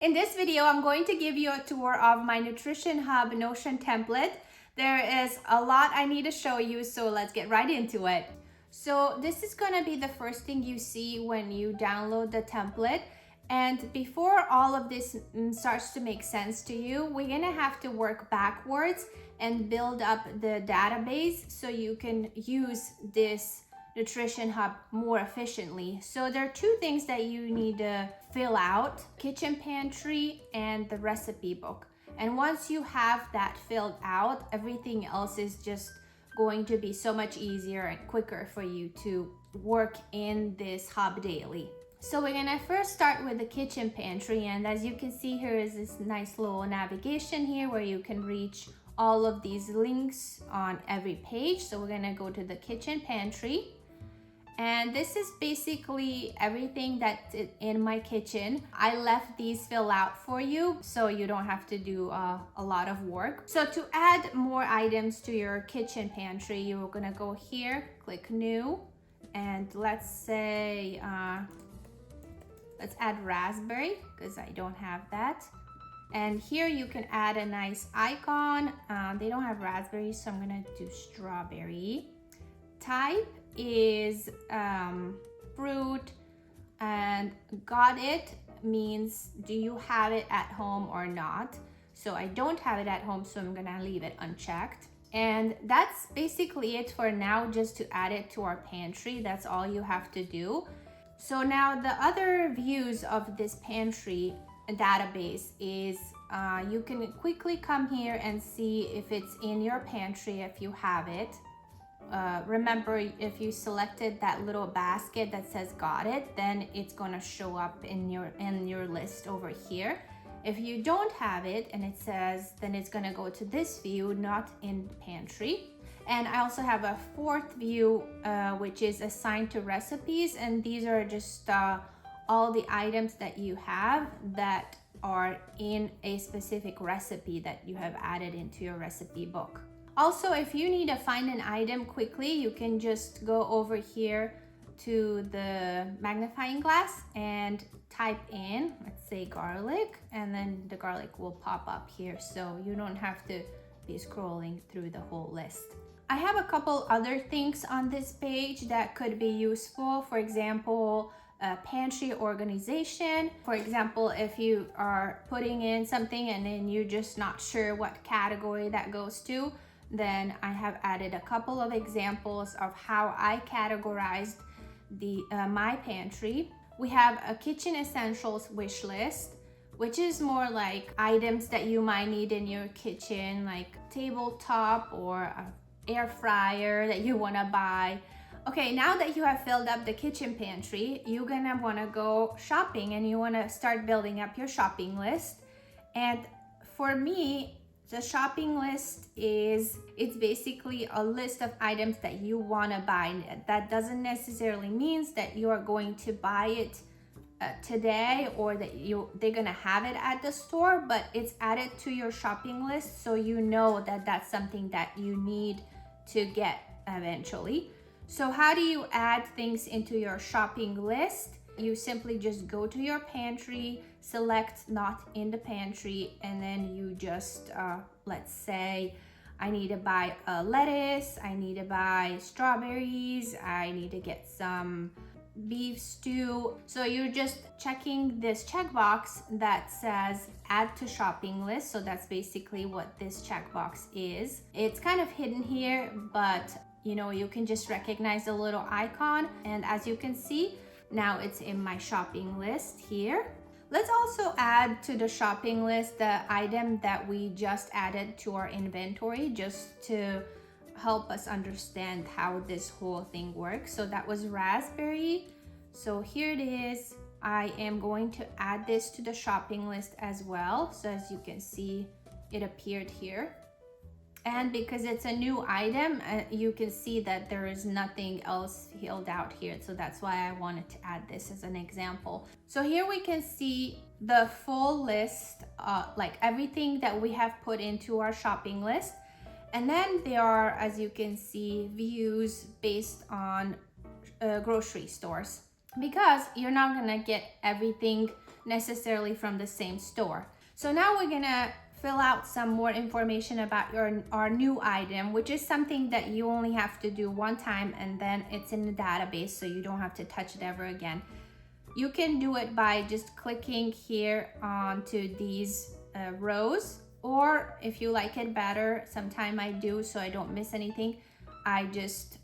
In this video, I'm going to give you a tour of my Nutrition Hub Notion template. There is a lot I need to show you, so let's get right into it. So this is going to be the first thing you see when you download the template. And before all of this starts to make sense to you, we're going to have to work backwards and build up the database so you can use this Nutrition Hub more efficiently. So there are two things that you need to fill out: Kitchen Pantry and the recipe book. And once you have that filled out, everything else is just going to be so much easier and quicker for you to work in this hub daily. So we're gonna first start with the Kitchen Pantry, and as you can see, here is this nice little navigation here where you can reach all of these links on every page. So we're gonna go to the Kitchen Pantry. And this is basically everything that's in my kitchen. I left these fill out for you so you don't have to do a lot of work. So to add more items to your kitchen pantry, you're gonna go here, click new, and let's say, let's add raspberry because I don't have that. And here you can add a nice icon. They don't have raspberry, so I'm gonna do strawberry. Type is fruit, and got it means do you have it at home or not. So I don't have it at home, so I'm gonna leave it unchecked. And that's basically it for now, just to add it to our pantry. That's all you have to do. So now the other views of this pantry database is you can quickly come here and see if it's in your pantry if you have it. Remember, if you selected that little basket that says got it, then it's going to show up in your list over here. If you don't have it and it says, then it's going to go to this view, not in pantry. And I also have a fourth view, which is assigned to recipes, and these are just all the items that you have that are in a specific recipe that you have added into your recipe book. Also, if you need to find an item quickly, you can just go over here to the magnifying glass and type in, let's say, garlic, and then the garlic will pop up here, so you don't have to be scrolling through the whole list. I have a couple other things on this page that could be useful. For example, pantry organization. For example, if you are putting in something and then you're just not sure what category that goes to, then I have added a couple of examples of how I categorized my pantry. We have a kitchen essentials wish list, which is more like items that you might need in your kitchen, like tabletop or an air fryer that you want to buy. Okay, now that you have filled up the kitchen pantry, you're gonna want to go shopping and you want to start building up your shopping list. And for me, the shopping list it's basically a list of items that you want to buy. That doesn't necessarily means that you are going to buy it today or that they're gonna have it at the store, but it's added to your shopping list so you know that that's something that you need to get eventually. So how do you add things into your shopping list? You simply just go to your pantry, select not in the pantry, and then you just, let's say, I need to buy a lettuce, I need to buy strawberries, I need to get some beef stew. So you're just checking this checkbox that says add to shopping list. So that's basically what this checkbox is. It's kind of hidden here, but you can just recognize the little icon. And as you can see, now it's in my shopping list here. Let's also add to the shopping list the item that we just added to our inventory, just to help us understand how this whole thing works. So that was raspberry. So here it is. I am going to add this to the shopping list as well. So as you can see, it appeared here. And because it's a new item, you can see that there is nothing else filled out here. So that's why I wanted to add this as an example. So here we can see the full list, like everything that we have put into our shopping list. And then there are, as you can see, views based on grocery stores, because you're not gonna get everything necessarily from the same store. So now we're gonna fill out some more information about our new item, which is something that you only have to do one time and then it's in the database, so you don't have to touch it ever again. You can do it by just clicking here onto these rows, or if you like it better, sometime I do so I don't miss anything, I just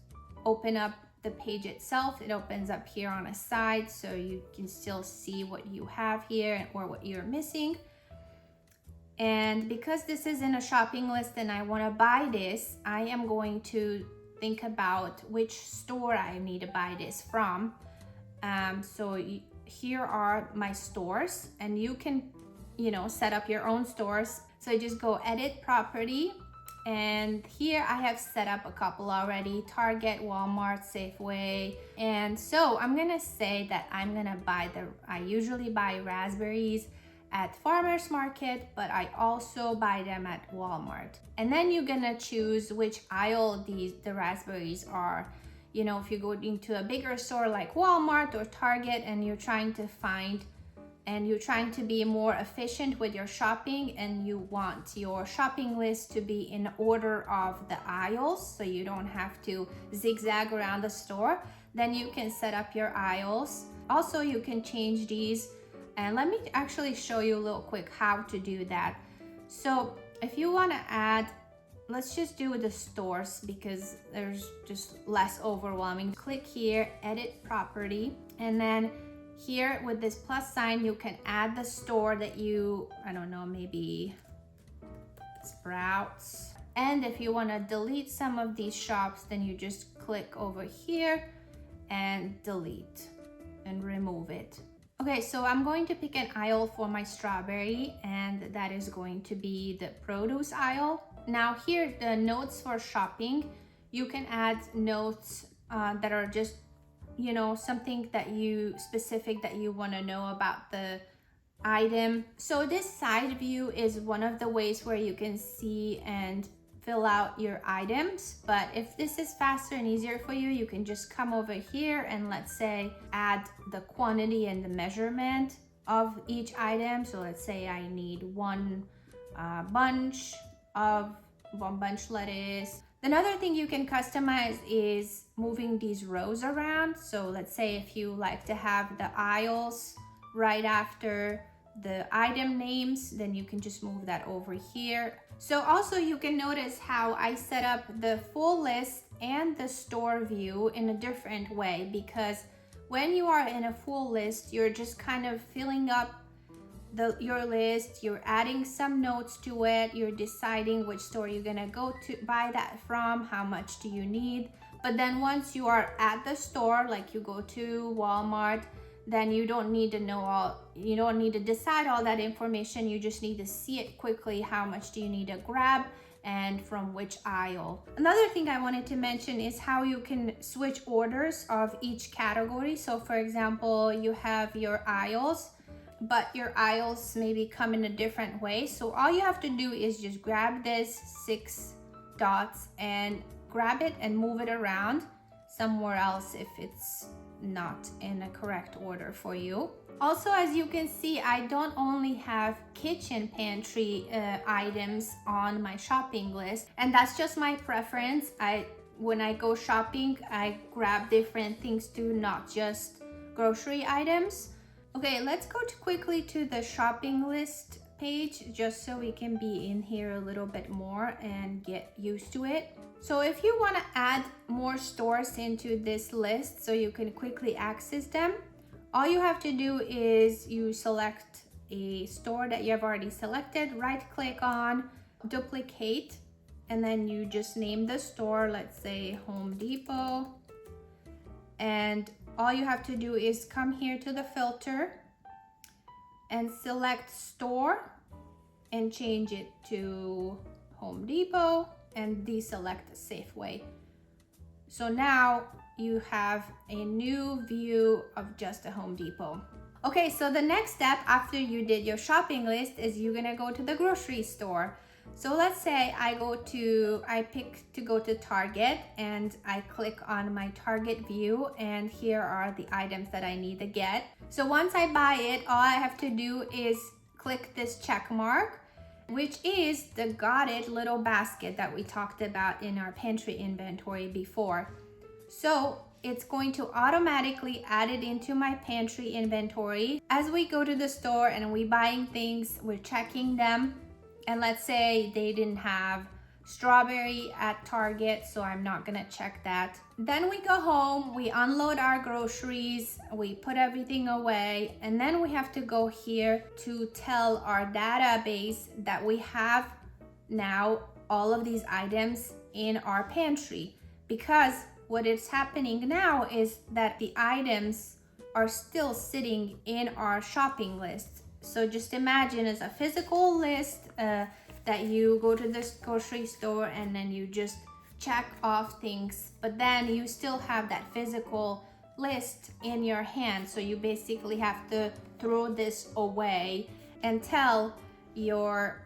open up the page itself. It opens up here on a side so you can still see what you have here or what you're missing. And because this is in a shopping list and I want to buy this, I am going to think about which store I need to buy this from. Here are my stores, and you can, set up your own stores. So I just go edit property, and here I have set up a couple already: Target, Walmart, Safeway. And so I'm gonna say that I'm gonna I usually buy raspberries at farmers market, but I also buy them at Walmart. And then you're gonna choose which aisle the raspberries are. If you go into a bigger store like Walmart or Target and you're trying to be more efficient with your shopping, and you want your shopping list to be in order of the aisles so you don't have to zigzag around the store, then you can set up your aisles. Also, you can change these, and let me actually show you a little quick how to do that. So if you want to add, let's just do the stores because there's just less overwhelming. Click here, edit property, and then here with this plus sign, you can add the store that maybe Sprouts. And if you want to delete some of these shops, then you just click over here and delete and remove it. Okay, so I'm going to pick an aisle for my strawberry, and that is going to be the produce aisle. Now here, the notes for shopping, you can add notes that are just, something that specific that you want to know about the item. So this side view is one of the ways where you can see and fill out your items. But if this is faster and easier for you, you can just come over here and let's say add the quantity and the measurement of each item. So let's say I need one bunch lettuce. Another thing you can customize is moving these rows around. So let's say if you like to have the aisles right after the item names, then you can just move that over here. So also you can notice how I set up the full list and the store view in a different way, because when you are in a full list, you're just kind of filling up your list, you're adding some notes to it, you're deciding which store you're gonna go to buy that from, how much do you need. But then once you are at the store, like you go to Walmart, then you don't need to decide all that information. You just need to see it quickly. How much do you need to grab and from which aisle? Another thing I wanted to mention is how you can switch orders of each category. So for example, you have your aisles, but your aisles maybe come in a different way. So all you have to do is just grab this 6 dots and grab it and move it around somewhere else if it's not in a correct order for you. Also, as you can see, I don't only have kitchen pantry items on my shopping list, and that's just my preference. When I go shopping, I grab different things too, not just grocery items. Okay, let's go quickly to the shopping list page just so we can be in here a little bit more and get used to it. So if you want to add more stores into this list so you can quickly access them, all you have to do is you select a store that you have already selected, right click on, duplicate, and then you just name the store, let's say Home Depot. And all you have to do is come here to the filter and select store and change it to Home Depot and deselect Safeway. So now you have a new view of just a Home Depot. Okay, so the next step after you did your shopping list is you're gonna go to the grocery store. So let's say I pick to go to Target and I click on my Target view, and here are the items that I need to get. So once I buy it, all I have to do is click this check mark, which is the got it little basket that we talked about in our pantry inventory before. So it's going to automatically add it into my pantry inventory. As we go to the store and we buying things, we're checking them. And let's say they didn't have strawberry at Target, so I'm not gonna check that. Then we go home, we unload our groceries, we put everything away, and then we have to go here to tell our database that we have now all of these items in our pantry. Because what is happening now is that the items are still sitting in our shopping list. So just imagine it's a physical list that you go to this grocery store and then you just check off things, but then you still have that physical list in your hand. So you basically have to throw this away and tell your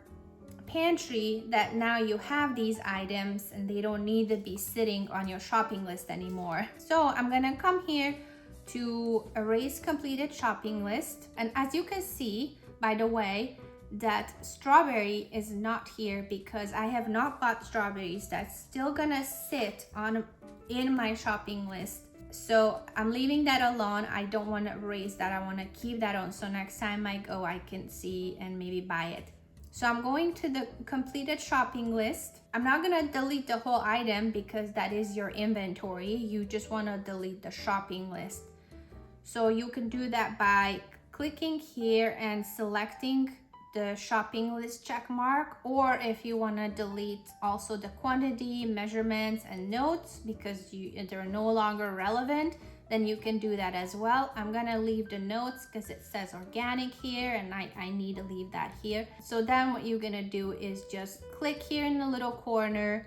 pantry that now you have these items and they don't need to be sitting on your shopping list anymore. So I'm gonna come here to erase completed shopping list, and as you can see, by the way, that strawberry is not here because I have not bought strawberries. That's still gonna sit in my shopping list. So I'm leaving that alone. I don't want to erase that. I want to keep that on, so next time I go I can see and maybe buy it. So I'm going to the completed shopping list. I'm not gonna delete the whole item because that is your inventory. You just want to delete the shopping list. So you can do that by clicking here and selecting the shopping list check mark, or if you want to delete also the quantity, measurements, and notes because they're no longer relevant, then you can do that as well. I'm gonna leave the notes because it says organic here and I need to leave that here. So then what you're gonna do is just click here in the little corner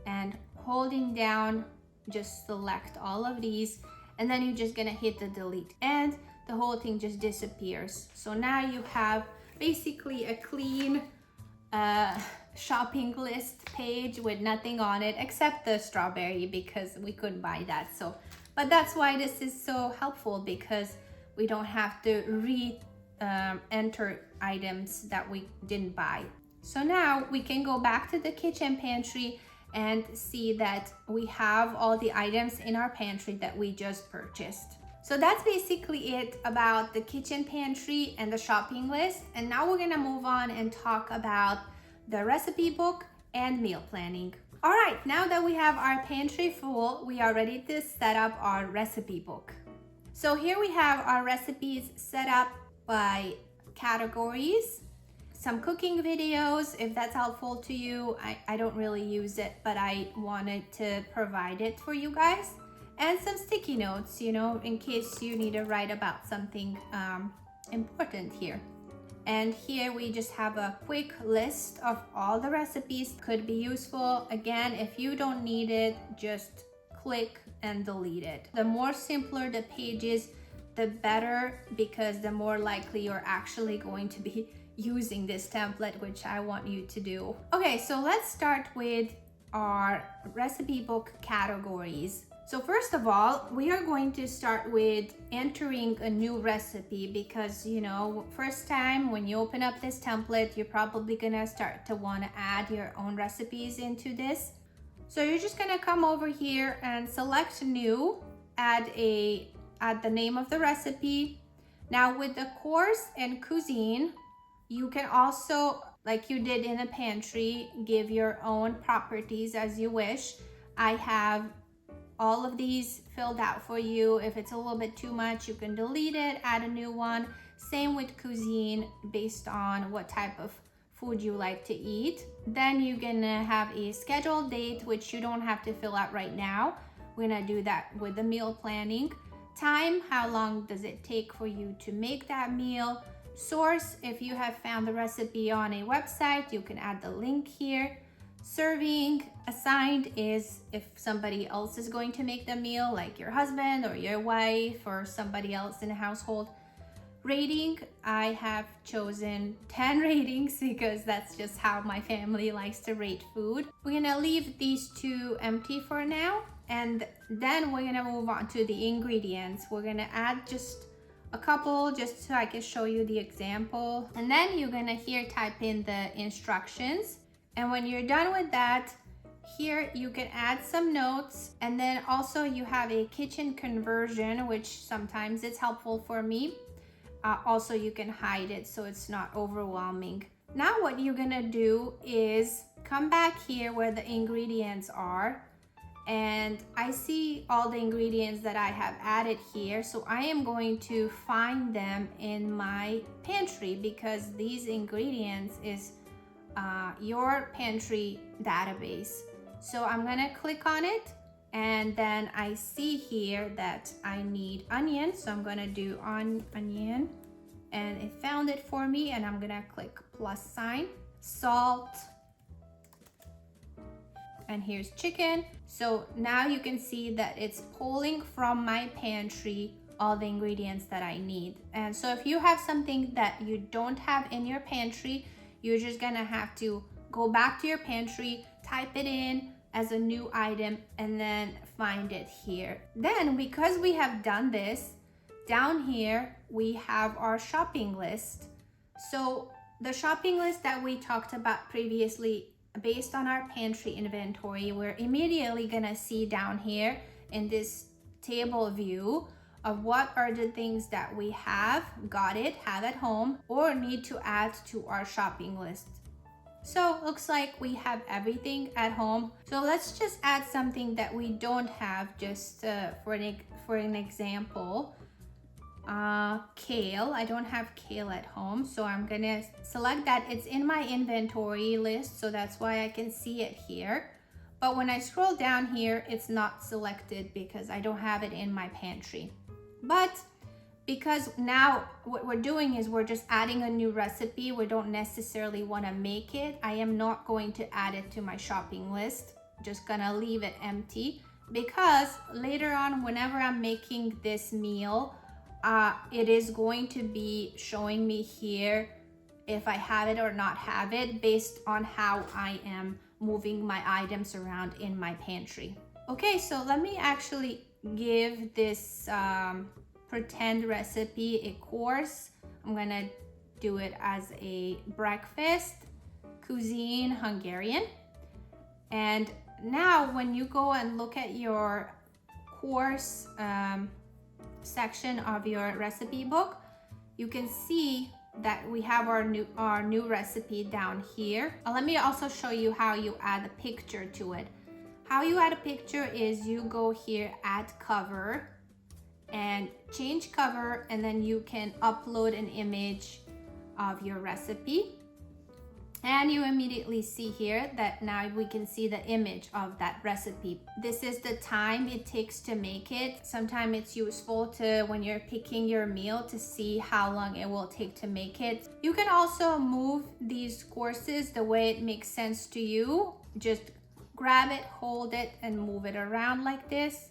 and holding down, just select all of these, and then you're just gonna hit the delete and the whole thing just disappears. So now you have basically a clean shopping list page with nothing on it except the strawberry because we couldn't buy that. So, but that's why this is so helpful, because we don't have to enter items that we didn't buy. So now we can go back to the kitchen pantry and see that we have all the items in our pantry that we just purchased. So that's basically it about the kitchen pantry and the shopping list. And now we're gonna move on and talk about the recipe book and meal planning. All right, now that we have our pantry full, we are ready to set up our recipe book. So here we have our recipes set up by categories, some cooking videos, if that's helpful to you. I don't really use it, but I wanted to provide it for you guys. And some sticky notes, you know, in case you need to write about something important here. And here we just have a quick list of all the recipes. Could be useful. Again, if you don't need it, just click and delete it. The more simpler the pages, the better, because the more likely you're actually going to be using this template, which I want you to do. Okay, so let's start with our recipe book categories. So first of all, we are going to start with entering a new recipe because, you know, first time when you open up this template, you're probably gonna start to want to add your own recipes into this. So you're just gonna come over here and select new, add the name of the recipe. Now with the course and cuisine, you can also, like you did in the pantry, give your own properties as you wish. I have all of these filled out for you. If it's a little bit too much, you can delete it, add a new one. Same with cuisine, based on what type of food you like to eat. Then you're gonna have a scheduled date, which you don't have to fill out right now. We're gonna do that with the meal planning. Time, how long does it take for you to make that meal? Source, if you have found the recipe on a website, you can add the link here. Serving, assigned is if somebody else is going to make the meal, like your husband or your wife or somebody else in the household. Rating, I have chosen 10 ratings because that's just how my family likes to rate food. We're gonna leave these two empty for now, and then we're gonna move on to the ingredients. We're gonna add just a couple just so I can show you the example, and then you're gonna here type in the instructions. And when you're done with that, here you can add some notes, and then also you have a kitchen conversion, which sometimes it's helpful for me. Also, you can hide it so it's not overwhelming. Now what you're gonna do is come back here where the ingredients are, and I see all the ingredients that I have added here, so I am going to find them in my pantry because these ingredients is your pantry database. So I'm gonna click on it, and then I see here that I need onion, so I'm gonna do onion, and it found it for me, and I'm gonna click plus sign. Salt, and here's chicken. So now you can see that it's pulling from my pantry all the ingredients that I need. And so if you have something that you don't have in your pantry, you're just gonna have to go back to your pantry, type it in as a new item, and then find it here. Then, because we have done this, down here we have our shopping list. So the shopping list that we talked about previously, based on our pantry inventory, we're immediately gonna see down here in this table view of what are the things that we have at home, or need to add to our shopping list. So looks like we have everything at home. So let's just add something that we don't have, just for an example. Kale. I don't have kale at home, so I'm gonna select that. It's in my inventory list, so that's why I can see it here. But when I scroll down here, it's not selected because I don't have it in my pantry. But because now what we're doing is we're just adding a new recipe, we don't necessarily want to make it, I am not going to add it to my shopping list. Just gonna leave it empty, because later on, whenever I'm making this meal, it is going to be showing me here if I have it or not have it, based on how I am moving my items around in my pantry. Okay, so let me actually give this pretend recipe a course. I'm gonna do it as a breakfast cuisine Hungarian. And now when you go and look at your course section of your recipe book, you can see that we have our new recipe down here. Let me also show you how you add a picture to it. How you add a picture is you go here, add cover, and change cover, and then you can upload an image of your recipe. And you immediately see here that now we can see the image of that recipe. This is the time it takes to make it. Sometimes it's useful to, when you're picking your meal, to see how long it will take to make it. You can also move these courses the way it makes sense to you. Just grab it, hold it, and move it around like this.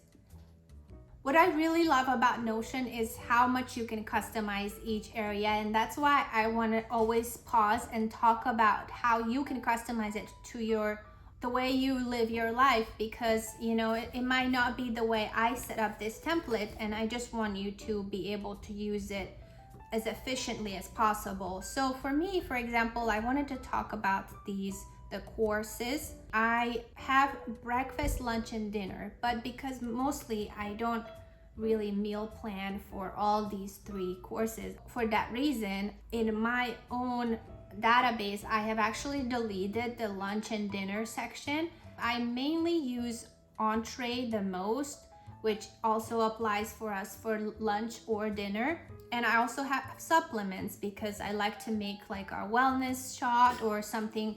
What I really love about Notion is how much you can customize each area, and that's why I want to always pause and talk about how you can customize it to the way you live your life, because you know it might not be the way I set up this template, and I just want you to be able to use it as efficiently as possible. So for me, for example, I wanted to talk about the courses. I have breakfast, lunch, and dinner, but because mostly I don't really meal plan for all these 3 courses, for that reason, in my own database, I have actually deleted the lunch and dinner section. I mainly use entree the most, which also applies for us for lunch or dinner. And I also have supplements because I like to make like a wellness shot or something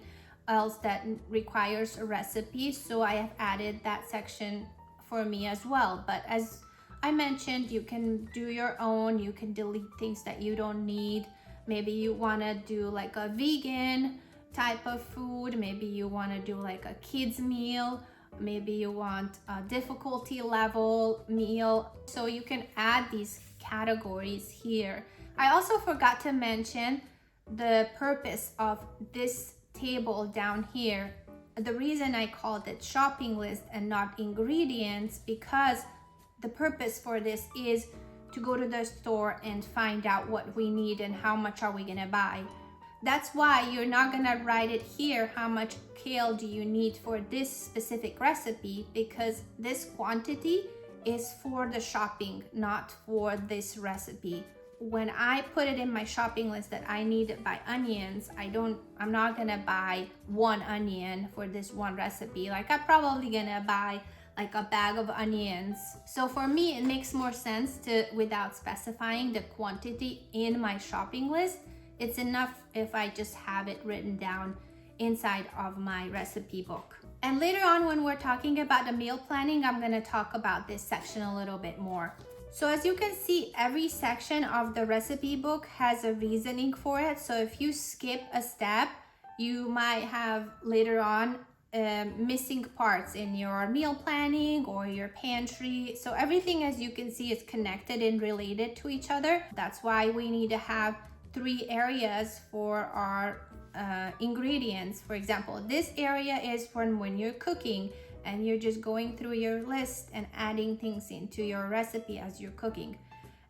else that requires a recipe, so I have added that section for me as well. But as I mentioned, you can do your own. You can delete things that you don't need. Maybe you want to do like a vegan type of food. Maybe you want to do like a kids meal. Maybe you want a difficulty level meal. So you can add these categories here. I also forgot to mention the purpose of this table down here. The reason I called it shopping list and not ingredients, because the purpose for this is to go to the store and find out what we need and how much are we gonna buy. That's why you're not gonna write it here, how much kale do you need for this specific recipe, because this quantity is for the shopping, not for this recipe. When I put it in my shopping list that I need to buy onions, I'm not gonna buy one onion for this one recipe. Like I'm probably gonna buy like a bag of onions. So for me, it makes more sense to, without specifying the quantity in my shopping list, it's enough if I just have it written down inside of my recipe book. And later on when we're talking about the meal planning, I'm gonna talk about this section a little bit more. So as you can see, every section of the recipe book has a reasoning for it. So if you skip a step, you might have later on missing parts in your meal planning or your pantry. So everything, as you can see, is connected and related to each other. That's why we need to have 3 areas for our ingredients. For example, this area is for when you're cooking and you're just going through your list and adding things into your recipe as you're cooking.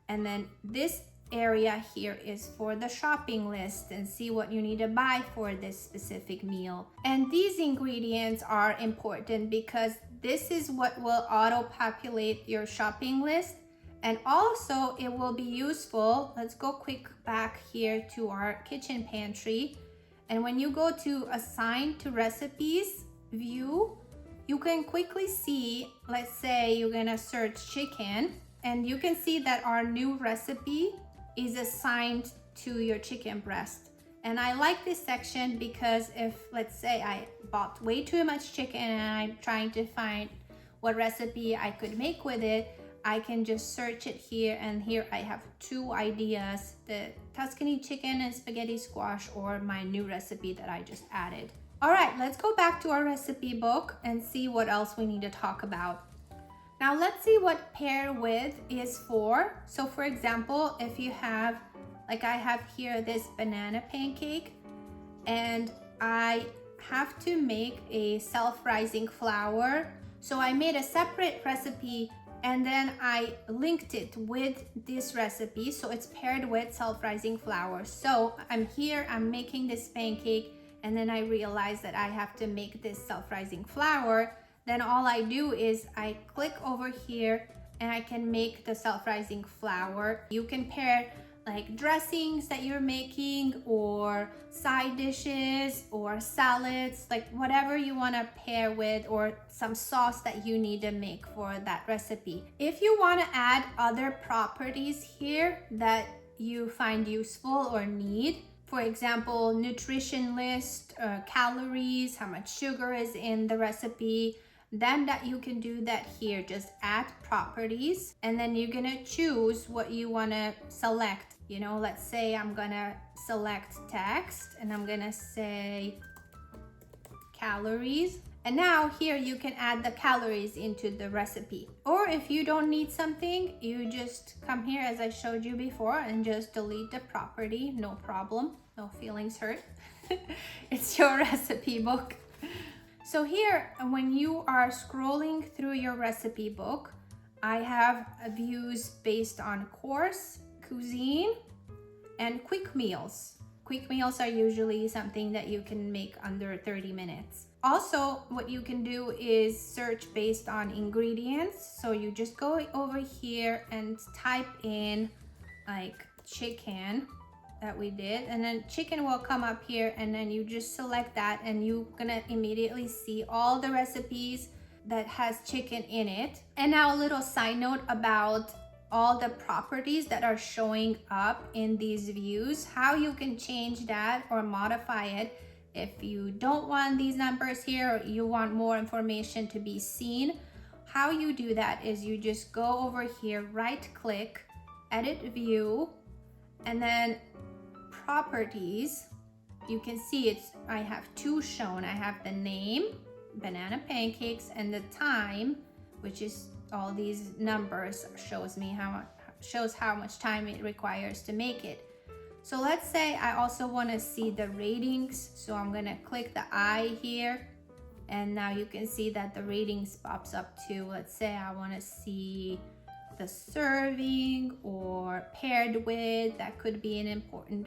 And then this area here is for the shopping list and see what you need to buy for this specific meal. And these ingredients are important because this is what will auto-populate your shopping list. And also it will be useful. Let's go quick back here to our kitchen pantry. And when you go to assign to recipes view, you can quickly see, let's say you're gonna search chicken, and you can see that our new recipe is assigned to your chicken breast. And I like this section because if, let's say I bought way too much chicken and I'm trying to find what recipe I could make with it, I can just search it here, and here I have 2 ideas, the Tuscany chicken and spaghetti squash or my new recipe that I just added. All right, let's go back to our recipe book and see what else we need to talk about. Now let's see what pair with is for. So for example, if you have, like I have here this banana pancake, and I have to make a self-rising flour. So I made a separate recipe and then I linked it with this recipe. So it's paired with self-rising flour. So I'm making this pancake, and then I realized that I have to make this self-rising flour. Then all I do is I click over here and I can make the self-rising flour. You can pair like dressings that you're making or side dishes or salads, like whatever you want to pair with, or some sauce that you need to make for that recipe. If you want to add other properties here that you find useful or need, for example, nutrition list, calories, how much sugar is in the recipe, then that you can do that here. Just add properties, and then you're gonna choose what you wanna select. You know, let's say I'm gonna select text and I'm gonna say calories. And now here you can add the calories into the recipe. Or if you don't need something, you just come here as I showed you before and just delete the property, no problem, no feelings hurt. It's your recipe book. So here, when you are scrolling through your recipe book, I have views based on course, cuisine, and quick meals. Quick meals are usually something that you can make under 30 minutes. Also, what you can do is search based on ingredients. So you just go over here and type in like chicken that we did, and then chicken will come up here, and then you just select that and you're gonna immediately see all the recipes that has chicken in it. And now a little side note about all the properties that are showing up in these views, how you can change that or modify it. If you don't want these numbers here, or you want more information to be seen, how you do that is you just go over here, right click, edit view, and then properties. You can see I have 2 shown. I have the name, banana pancakes, and the time, which is all these numbers shows me how shows how much time it requires to make it. So let's say I also want to see the ratings. So I'm going to click the I here. And now you can see that the ratings pops up too. Let's say I want to see the serving or paired with. That could be an important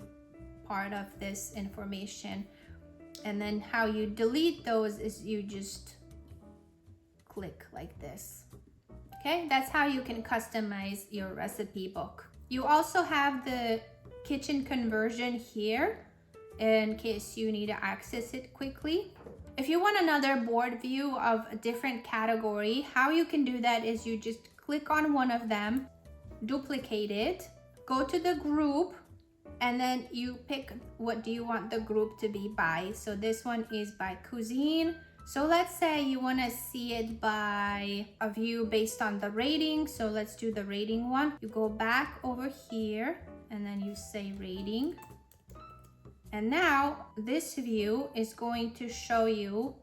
part of this information. And then how you delete those is you just click like this. Okay, that's how you can customize your recipe book. You also have the kitchen conversion here in case you need to access it quickly. If you want another board view of a different category, how you can do that is you just click on one of them, duplicate it, go to the group, and then you pick what do you want the group to be by. So this one is by cuisine. So let's say you want to see it by a view based on the rating. So let's do the rating one. You go back over here and then you say rating. And now this view is going to show you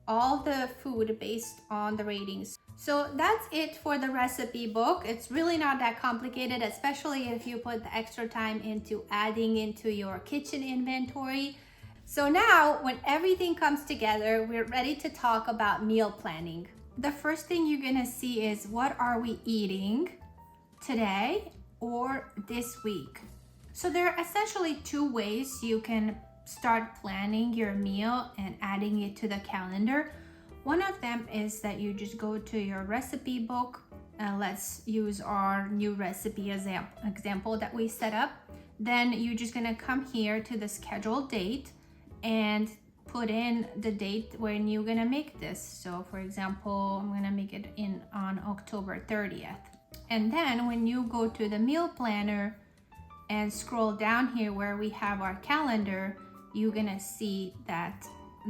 all the food based on the ratings. So that's it for the recipe book. It's really not that complicated, especially if you put the extra time into adding into your kitchen inventory. So now when everything comes together, we're ready to talk about meal planning. The first thing you're gonna see is what are we eating today or this week? So there are essentially two ways you can start planning your meal and adding it to the calendar. One of them is that you just go to your recipe book. Let's use our new recipe as an example that we set up. Then you're just gonna come here to the scheduled date and put in the date when you're gonna make this. So for example, I'm gonna make it on October 30th. And then when you go to the meal planner and scroll down here where we have our calendar, you're gonna see that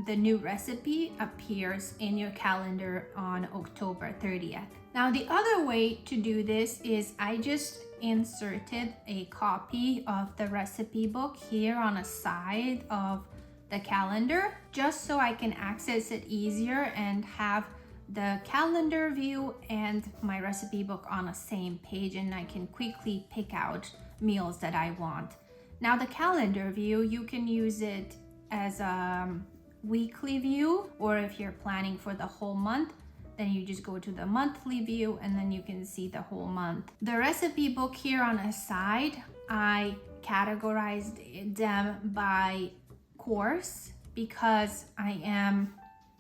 the new recipe appears in your calendar on October 30th. Now the other way to do this is I just inserted a copy of the recipe book here on a side of the calendar, just so I can access it easier and have the calendar view and my recipe book on the same page, and I can quickly pick out meals that I want. Now the calendar view, you can use it as a weekly view, or if you're planning for the whole month, then you just go to the monthly view and then you can see the whole month. The recipe book here on the side, I categorized them by course because I am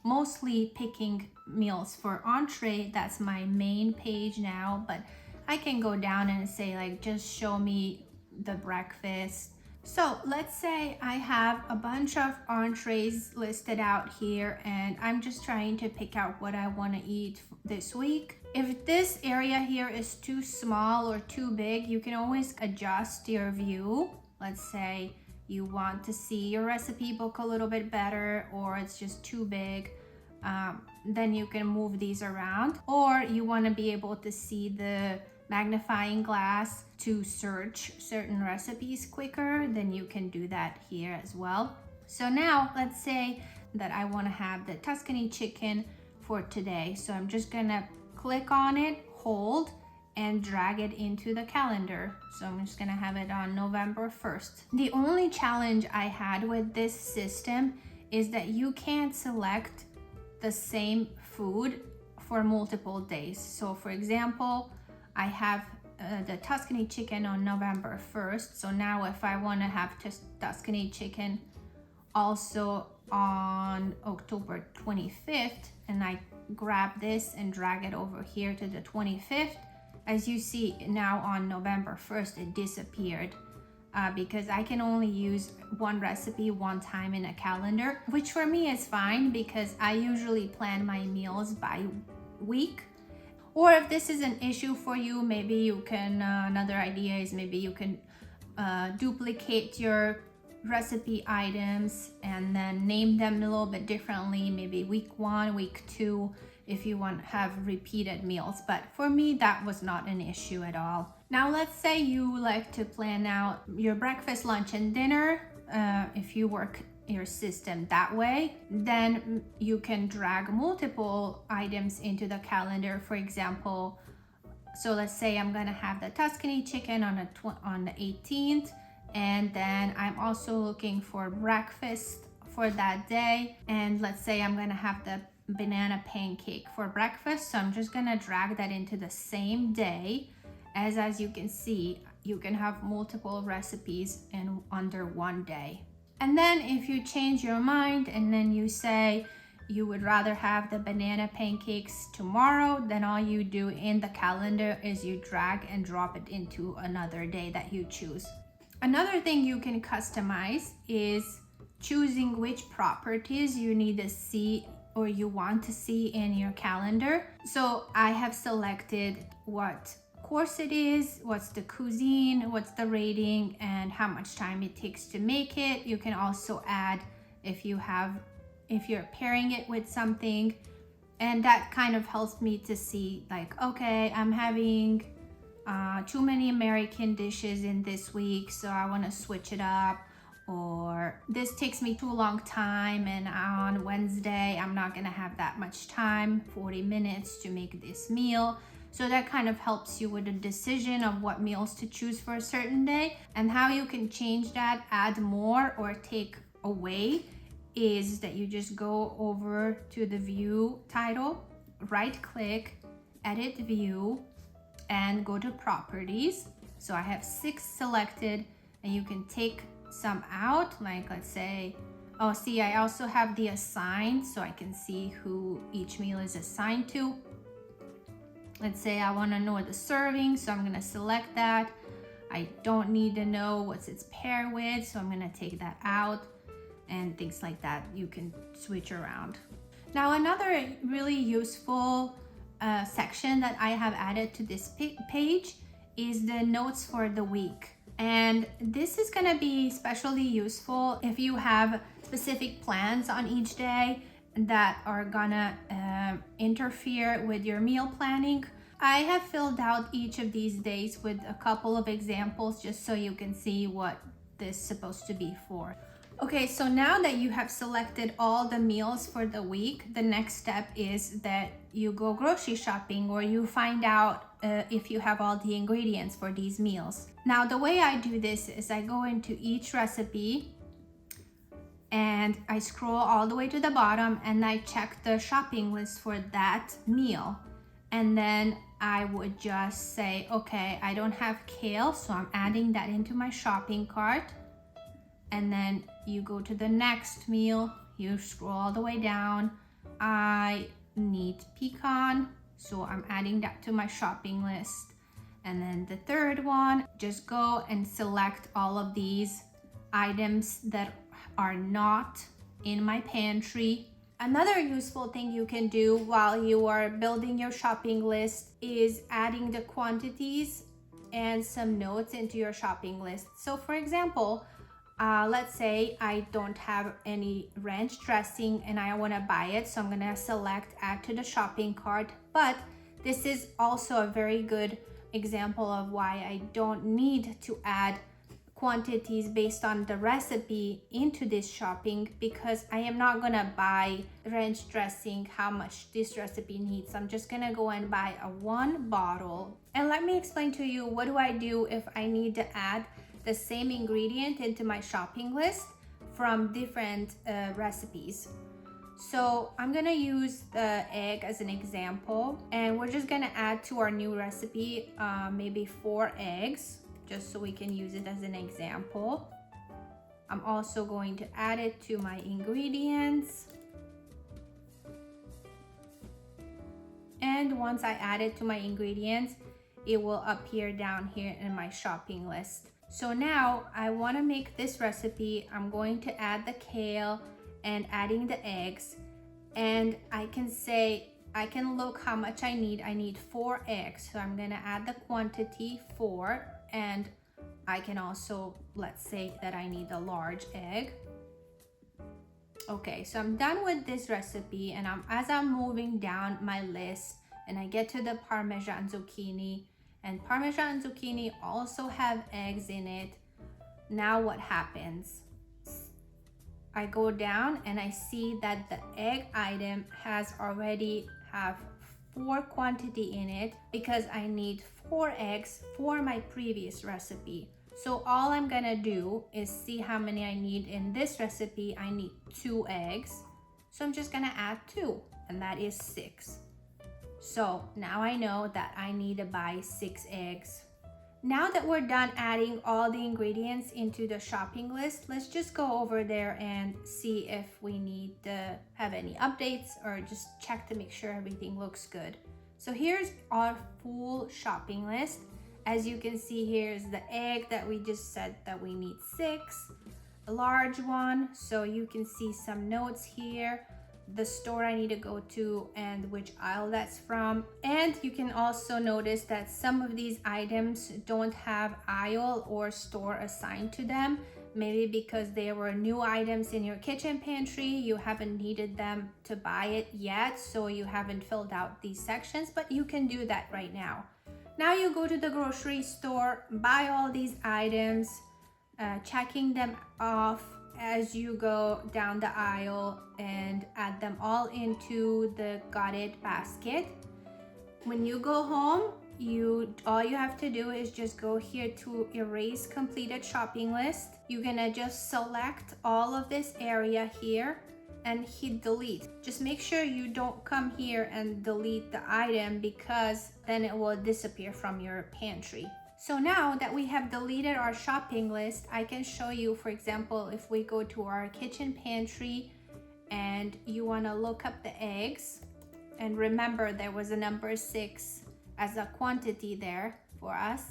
mostly picking meals for entree. That's my main page now, but I can go down and say like just show me the breakfast. So let's say I have a bunch of entrees listed out here and I'm just trying to pick out what I want to eat this week. If this area here is too small or too big, you can always adjust your view. Let's say you want to see your recipe book a little bit better, or it's just too big. Then you can move these around, or you want to be able to see the magnifying glass to search certain recipes quicker, then you can do that here as well. So now let's say that I want to have the Tuscany chicken for today. So I'm just gonna click on it, hold, and drag it into the calendar. So I'm just gonna have it on November 1st. The only challenge I had with this system is that you can't select the same food for multiple days. So for example, I have the Tuscany chicken on November 1st. So now if I want to have Tuscany chicken also on October 25th, and I grab this and drag it over here to the 25th, as you see now on November 1st, it disappeared because I can only use one recipe one time in a calendar, which for me is fine because I usually plan my meals by week. Or if this is an issue for you, maybe you can, another idea is maybe you can duplicate your recipe items and then name them a little bit differently, maybe week 1, week 2, if you want to have repeated meals. But for me, that was not an issue at all. Now, let's say you like to plan out your breakfast, lunch, and dinner. If you work your system that way, then you can drag multiple items into the calendar. For example, So let's say I'm gonna have the Tuscany chicken on the 18th, and then I'm also looking for breakfast for that day. And let's say I'm gonna have the banana pancake for breakfast. So I'm just gonna drag that into the same day. As you can see, you can have multiple recipes in under one day. And then if you change your mind and then you say you would rather have the banana pancakes tomorrow, then all you do in the calendar is you drag and drop it into another day that you choose. Another thing you can customize is choosing which properties you need to see or you want to see in your calendar. So I have selected what course it is, what's the cuisine, what's the rating, and how much time it takes to make it. You can also add if you're pairing it with something, and that kind of helps me to see like, okay, I'm having too many American dishes in this week, so I want to switch it up. Or this takes me too long time, and on Wednesday I'm not gonna have that much time, 40 minutes to make this meal. So that kind of helps you with a decision of what meals to choose for a certain day. And how you can change that, add more or take away, is that you just go over to the view title, right click, edit view, and go to properties. So I have 6 selected, and you can take some out, like let's say, oh, see, I also have the assigned, so I can see who each meal is assigned to. Let's say I want to know the serving, so I'm going to select that. I don't need to know what's its pair with, so I'm going to take that out, and things like that. You can switch around. Now, another really useful section that I have added to this page is the notes for the week. And this is going to be especially useful if you have specific plans on each day that are gonna interfere with your meal planning. I have filled out each of these days with a couple of examples just so you can see what this is supposed to be for. Okay, so now that you have selected all the meals for the week, the next step is that you go grocery shopping, or you find out if you have all the ingredients for these meals. Now, the way I do this is I go into each recipe and I scroll all the way to the bottom and I check the shopping list for that meal. And then I would just say, okay, I don't have kale, so I'm adding that into my shopping cart. And then you go to the next meal, you scroll all the way down. I need pecan, so I'm adding that to my shopping list. And then the third one, just go and select all of these items that are not in my pantry. Another useful thing you can do while you are building your shopping list is adding the quantities and some notes into your shopping list. So for example, let's say I don't have any ranch dressing and I want to buy it, so I'm going to select add to the shopping cart. But this is also a very good example of why I don't need to add quantities based on the recipe into this shopping, because I am not gonna buy ranch dressing how much this recipe needs. I'm just gonna go and buy a 1 bottle. And let me explain to you what do I do if I need to add the same ingredient into my shopping list from different recipes. So I'm gonna use the egg as an example, and we're just gonna add to our new recipe maybe 4 eggs, just so we can use it as an example. I'm also going to add it to my ingredients. And once I add it to my ingredients, it will appear down here in my shopping list. So now I want to make this recipe. I'm going to add the kale and adding the eggs. And I can say, I can look how much I need. I need 4 eggs. So I'm going to add the quantity 4. And I can also, let's say that I need a large egg. Okay, so I'm done with this recipe, and as I'm moving down my list and I get to the Parmesan zucchini, and Parmesan zucchini also have eggs in it. Now what happens? I go down and I see that the egg item has already have 4 quantity in it because I need 4 eggs for my previous recipe. So all I'm gonna do is see how many I need in this recipe. I need 2 eggs. So I'm just gonna add 2, and that is 6. So now I know that I need to buy 6 eggs. Now that we're done adding all the ingredients into the shopping list, let's just go over there and see if we need to have any updates or just check to make sure everything looks good. So here's our full shopping list. As you can see, here's the egg that we just said that we need 6, a large one. So you can see some notes here, the store I need to go to and which aisle that's from. And you can also notice that some of these items don't have aisle or store assigned to them, maybe because they were new items in your kitchen pantry. You haven't needed them to buy it yet, so you haven't filled out these sections, but you can do that right now. Now you go to the grocery store, buy all these items, checking them off as you go down the aisle and add them all into the got it basket. When you go home, all you have to do is just go here to erase completed shopping list. You're gonna just select all of this area here and hit delete. Just make sure you don't come here and delete the item because then it will disappear from your pantry. So now that we have deleted our shopping list, I can show you, for example, if we go to our kitchen pantry and you want to look up the eggs, and remember there was a number 6 as a quantity there for us,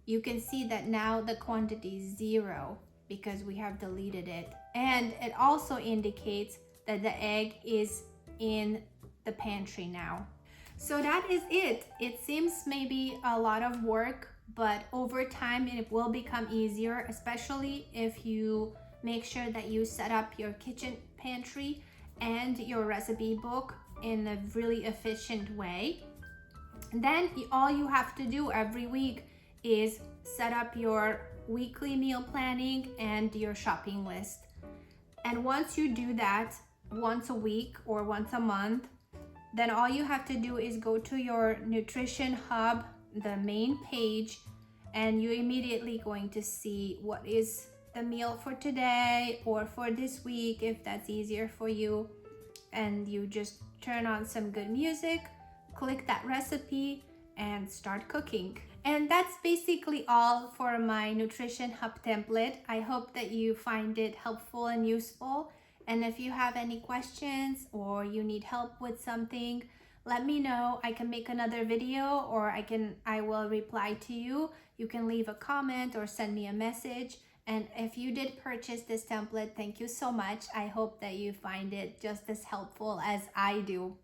you can see that now the quantity is 0 because we have deleted it. And it also indicates that the egg is in the pantry now. So that is it. It seems maybe a lot of work, but over time it will become easier, especially if you make sure that you set up your kitchen pantry and your recipe book in a really efficient way. Then all you have to do every week is set up your weekly meal planning and your shopping list. And once you do that once a week or once a month, then all you have to do is go to your Nutrition Hub, the main page, and you're immediately going to see what is the meal for today or for this week, if that's easier for you. And you just turn on some good music, click that recipe, and start cooking. And that's basically all for my Nutrition Hub template. I hope that you find it helpful and useful. And if you have any questions or you need help with something, let me know. I can make another video, or I will reply to you. You can leave a comment or send me a message. And if you did purchase this template, thank you so much. I hope that you find it just as helpful as I do.